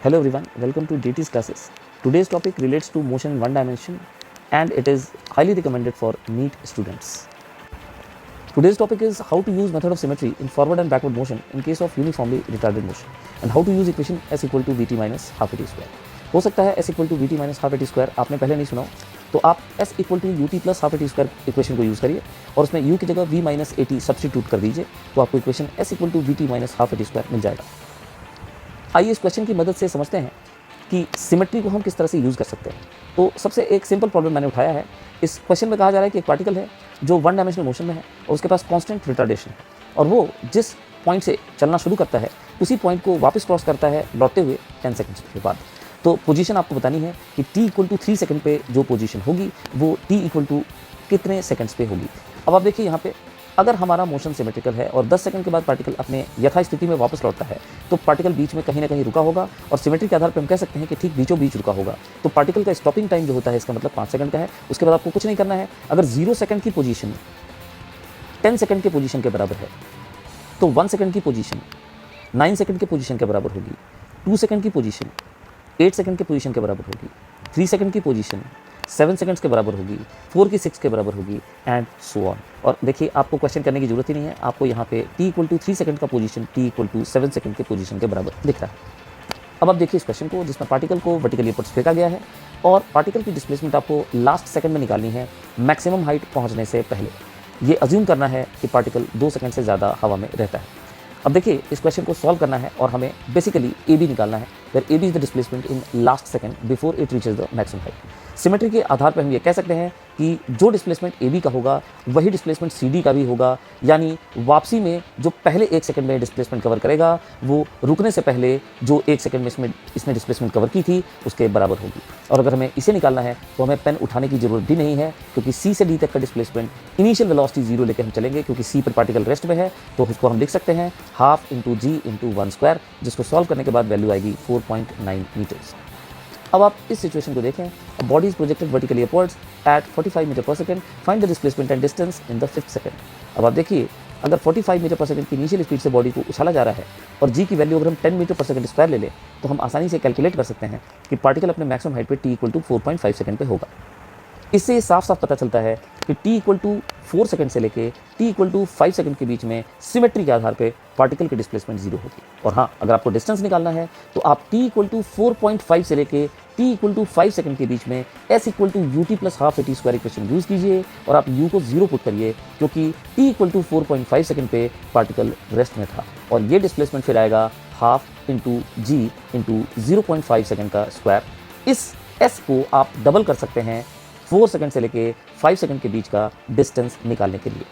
Hello everyone, welcome to DT's classes. Today's topic relates to motion in one dimension and it is highly recommended for NEET students. Today's topic is how to use method of symmetry in forward and backward motion in case of uniformly retarded motion and how to use equation s equal to vt minus half at square. हो सकता है s equal to vt minus half at square आपने पहले नहीं सुना हो, तो आप s equal to ut plus half at square equation को यूज़ करिए और उसमें u की जगह v minus at सब्स्टिट्यूट कर दीजिए, तो आपको equation s equal to vt minus half at square मिल जाएगा। आइए इस क्वेश्चन की मदद से समझते हैं कि सिमेट्री को हम किस तरह से यूज़ कर सकते हैं। तो सबसे एक सिंपल प्रॉब्लम मैंने उठाया है। इस क्वेश्चन में कहा जा रहा है कि एक पार्टिकल है जो वन डायमेंशनल मोशन में है और उसके पास कांस्टेंट रिटार्डेशन है और वो जिस पॉइंट से चलना शुरू करता है उसी पॉइंट को वापस क्रॉस करता है लौटते हुए 10 सेकंड्स के बाद। तो पोजीशन आपको बतानी है कि t इक्वल टू 3 सेकंड पे जो पोजीशन होगी वो t इक्वल टू कितने सेकंड्स पे होगी। अब आप देखिए यहाँ पे अगर हमारा मोशन सिमेट्रिकल है और 10 सेकंड के बाद पार्टिकल अपने यथास्थिति में वापस लौटता है तो पार्टिकल बीच में कहीं ना कहीं रुका होगा और सिमेट्री के आधार पर हम कह सकते हैं कि ठीक बीचों बीच रुका होगा। तो पार्टिकल का स्टॉपिंग टाइम जो होता है इसका मतलब 5 सेकंड का है। उसके बाद आपको कुछ नहीं करना है। अगर 0 सेकंड की पोजीशन 10 सेकंड के पोजीशन के बराबर है तो 1 सेकंड की पोजीशन 9 सेकंड के पोजीशन के बराबर होगी, 2 सेकंड की पोजीशन 8 सेकंड के पोजीशन के बराबर होगी, 3 सेकंड की पोजीशन 7 सेकंड्स के बराबर होगी, 4 की 6 के बराबर होगी एंड सो ऑन। और देखिए आपको क्वेश्चन करने की जरूरत ही नहीं है, आपको यहाँ पे t इक्वल टू 3 सेकंड का position t equal to 7 second के पोजीशन के बराबर दिख रहा है। अब आप देखिए इस क्वेश्चन को जिसमें पार्टिकल को वर्टिकली अपवर्ड्स फेंका गया है और पार्टिकल की डिस्प्लेसमेंट आपको लास्ट सेकंड में निकालनी है मैक्सिमम हाइट पहुँचने से पहले। ये अज्यूम करना है कि पार्टिकल 2 सेकंड से ज़्यादा हवा में रहता है। अब देखिए इस क्वेश्चन को सॉल्व करना है और हमें बेसिकली ए बी निकालना है, where A B is the displacement in last second before it reaches the maximum height. Symmetry के आधार पर हम ये कह सकते हैं कि जो डिस्प्लेसमेंट ए बी का होगा वही डिस्प्लेसमेंट सी डी का भी होगा, यानी वापसी में जो पहले 1 सेकंड में डिस्प्लेसमेंट कवर करेगा वो रुकने से पहले जो 1 सेकंड में इसने डिस्प्लेसमेंट कवर की थी उसके बराबर होगी। और अगर हमें इसे निकालना है तो हमें पेन उठाने की जरूरत भी नहीं है क्योंकि सी से डी तक का डिस्प्लेसमेंट इनिशियल वेलोसिटी 0 लेकर हम चलेंगे क्योंकि सी पर पार्टिकल रेस्ट में है, तो उसको हम लिख सकते हैं हाफ इंटू जी इंटू 1 स्क्वायर, जिसको सॉल्व करने के बाद वैल्यू आएगी 4.9 मीटर्स। अब आप इस सिचुएशन को देखें, a body is projected vertically upwards at 45 metre per second, find the displacement and distance in the 5th second. अब आप देखिए अगर 45 मीटर पर सेकंड की इनिशियल स्पीड से बॉडी को उछाला जा रहा है और जी की वैल्यू अगर हम 10 मीटर पर सेकंड स्क्वायर ले लें तो हम आसानी से कैलकुलेट कर सकते हैं कि पार्टिकल अपने मैक्सिमम हाइट पे t इक्वल टू 4.5 सेकंड पे होगा। इससे साफ साफ पता चलता है कि t इक्वल टू 4 सेकंड से लेके t इक्वल टू 5 सेकंड के बीच में सिमेट्री के आधार पे पार्टिकल की डिस्प्लेसमेंट 0 होगी। और हाँ, अगर आपको डिस्टेंस निकालना है तो आप t इक्वल टू 4.5 से लेके t इक्वल टू 5 सेकंड के बीच में s equal to ut plus half at square equation use कीजिए और आप u को 0 पुट करिए क्योंकि t इक्वल टू 4.5 सेकंड पे पार्टिकल रेस्ट में था और ये डिस्प्लेसमेंट फिर आएगा हाफ इंटू जी इंटू 0.5 सेकंड का स्क्वायर। इस s को आप डबल कर सकते हैं 4 सेकंड से लेके 5 सेकंड के बीच का डिस्टेंस निकालने के लिए।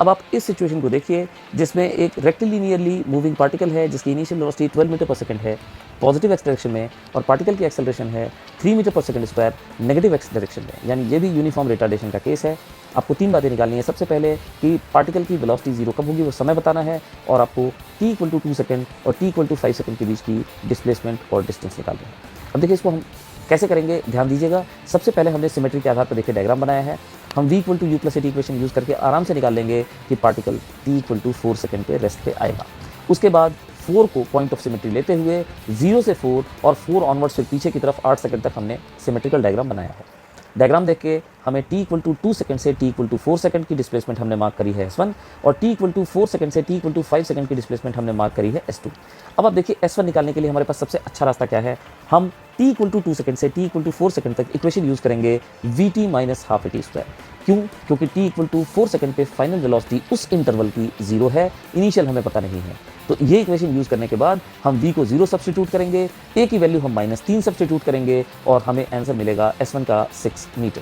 अब आप इस सिचुएशन को देखिए जिसमें एक रेक्टिलिनियरली मूविंग पार्टिकल है जिसकी initial velocity 12 metre per second है पॉजिटिव एक्स डायरेक्शन में और पार्टिकल की एक्सेलरेशन है 3 metre per second square negative x direction में, यानी ये भी यूनिफॉर्म रिटार्डेशन का केस है। आपको 3 बातें निकालनी है। सबसे पहले कि पार्टिकल की वेलोसिटी 0 कब होगी वो समय बताना है और आपको t इक्वल टू 2 सेकंड और t इक्वल टू 5 सेकंड के बीच की डिस्प्लेसमेंट और डिस्टेंस निकालना है। अब देखिए इसको हम कैसे करेंगे, ध्यान दीजिएगा। सबसे पहले हमने सिमेट्री के आधार पर देखिए डायग्राम बनाया है। हम v equal to u plus at equation use करके आराम से निकाल लेंगे कि particle t equal to 4 second पे रेस्ट पे आएगा। उसके बाद 4 को पॉइंट ऑफ सिमेट्री लेते हुए 0 से 4 और 4 ऑनवर्ड्स फिर पीछे की तरफ 8 सेकंड तक हमने सिमेट्रिकल डायग्राम बनाया है। डायग्राम देख के हमें t इक्वल टू 2 सेकंड से t इक्वल टू 4 सेकंड की डिस्प्लेसमेंट हमने मार्क करी है S1 और t इक्वल टू 4 सेकंड से t इक्वल टू 5 सेकंड की डिस्प्लेसमेंट हमने मार्क करी है S2। अब आप देखिए S1 निकालने के लिए हमारे पास सबसे अच्छा रास्ता क्या है, हम t इक्वल टू 2 सेकंड से t इक्वल टू 4 सेकंड तक इक्वेशन यूज़ करेंगे vt minus half at square. क्यों? क्योंकि t इक्वल टू 4 सेकंड पे फाइनल वेलोसिटी उस इंटरवल की 0 है, इनिशियल हमें पता नहीं है। तो ये इक्वेशन यूज़ करने के बाद हम v को 0 सब्स्टिट्यूट करेंगे, a की वैल्यू हम -3 सब्स्टिट्यूट करेंगे और हमें आंसर मिलेगा S1 का 6 मीटर।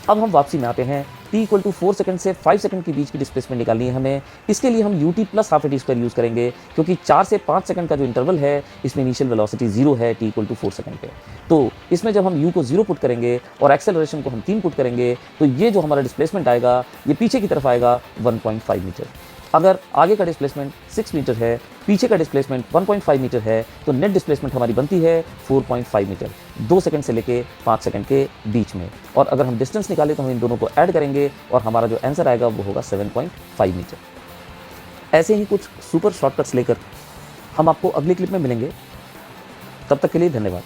अब हम वापसी में आते हैं। t इक्वल टू 4 सेकंड से 5 सेकंड के बीच की डिस्प्लेसमेंट निकालनी है हमें। इसके लिए हम ut plus half at square use करेंगे क्योंकि 4 से 5 सेकंड का जो इंटरवल है इसमें इनिशियल वेलोसिटी 0 है t इक्वल टू 4 सेकंड पे। तो इसमें जब हम u को 0 पुट करेंगे और एक्सेलरेशन को हम 3 पुट करेंगे तो ये जो हमारा डिस्प्लेसमेंट आएगा ये पीछे की तरफ आएगा 1.5 मीटर। अगर आगे का डिस्प्लेसमेंट 6 मीटर है, पीछे का डिस्प्लेसमेंट 1.5 मीटर है, तो नेट डिस्प्लेसमेंट हमारी बनती है 4.5 मीटर 2 सेकंड से लेके 5 सेकंड के बीच में। और अगर हम डिस्टेंस निकालें तो हम इन दोनों को ऐड करेंगे और हमारा जो आंसर आएगा वो होगा 7.5 मीटर। ऐसे ही कुछ सुपर शॉर्टकट्स लेकर हम आपको अगली क्लिप में मिलेंगे। तब तक के लिए धन्यवाद।